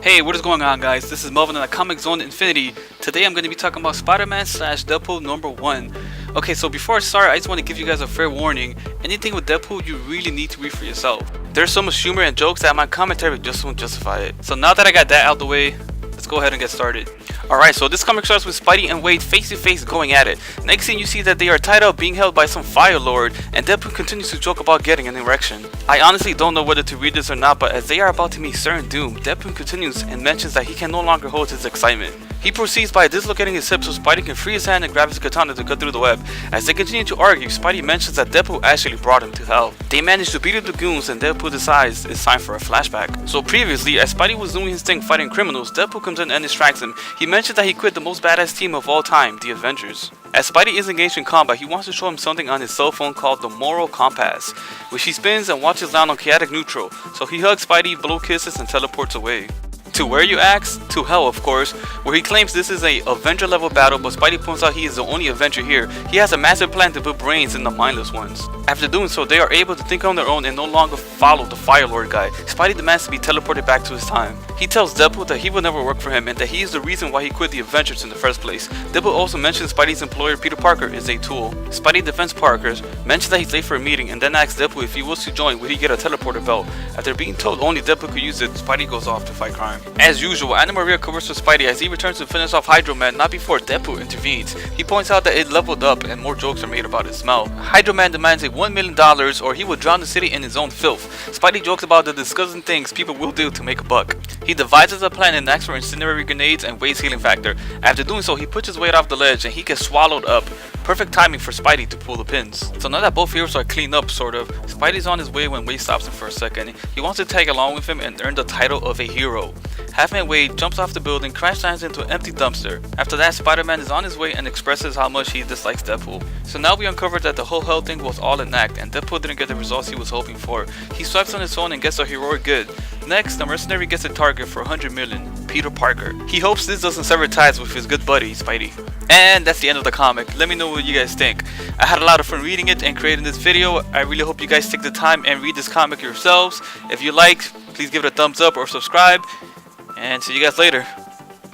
Hey, what is going on, guys? This is Melvin on the ComicZoneInfinity. Today I'm going to be talking about Spider-Man / Deadpool #1. Okay, so before I start, I just want to give you guys a fair warning. Anything with Deadpool, you really need to read for yourself. There's so much humor and jokes that my commentary just won't justify it. So now that I got that out the way, let's go ahead and get started. Alright, so this comic starts with Spidey and Wade face to face going at it. Next thing you see that they are tied up being held by some Fire Lord, and Deadpool continues to joke about getting an erection. I honestly don't know whether to read this or not, but as they are about to meet certain doom, Deadpool continues and mentions that he can no longer hold his excitement. He proceeds by dislocating his hip so Spidey can free his hand and grab his katana to cut through the web. As they continue to argue, Spidey mentions that Deadpool actually brought him to hell. They manage to beat up the goons and Deadpool decides it's time for a flashback. So previously, as Spidey was doing his thing fighting criminals, Deadpool comes in and distracts him. He mentions that he quit the most badass team of all time, the Avengers. As Spidey is engaged in combat, he wants to show him something on his cell phone called the Moral Compass, which he spins and watches down on chaotic neutral. So he hugs Spidey, blow kisses, and teleports away. To where, you ask? To hell, of course, where he claims this is a Avenger level battle, but Spidey points out he is the only Avenger here. He has a massive plan to put brains in the mindless ones. After doing so, they are able to think on their own and no longer follow the Fire Lord guy. Spidey demands to be teleported back to his time. He tells Deadpool that he will never work for him and that he is the reason why he quit the Avengers in the first place. Deadpool also mentions Spidey's employer Peter Parker is a tool. Spidey defends Parker, mentions that he's late for a meeting, and then asks Deadpool if he was to join, would he get a teleporter belt. After being told only Deadpool could use it, Spidey goes off to fight crime. As usual, Anna Maria covers for Spidey as he returns to finish off Hydro Man not before Deadpool intervenes. He points out that it leveled up and more jokes are made about its smell. Hydro Man demands a $1 million or he will drown the city in his own filth. Spidey jokes about the disgusting things people will do to make a buck. He devises a plan and asks for incendiary grenades and Wade's healing factor. After doing so, he pushes Wade off the ledge and he gets swallowed up. Perfect timing for Spidey to pull the pins. So now that both heroes are cleaned up, sort of, Spidey's on his way when Wade stops him for a second. He wants to tag along with him and earn the title of a hero. Half-Man Wade jumps off the building, crash lands into an empty dumpster. After that, Spider-Man is on his way and expresses how much he dislikes Deadpool. So now we uncovered that the whole hell thing was all an act and Deadpool didn't get the results he was hoping for. He swipes on his phone and gets a heroic good. Next, the mercenary gets a target for 100 million, Peter Parker. He hopes this doesn't sever ties with his good buddy, Spidey. And that's the end of the comic. Let me know what you guys think. I had a lot of fun reading it and creating this video. I really hope you guys take the time and read this comic yourselves. If you liked, please give it a thumbs up or subscribe. And see you guys later.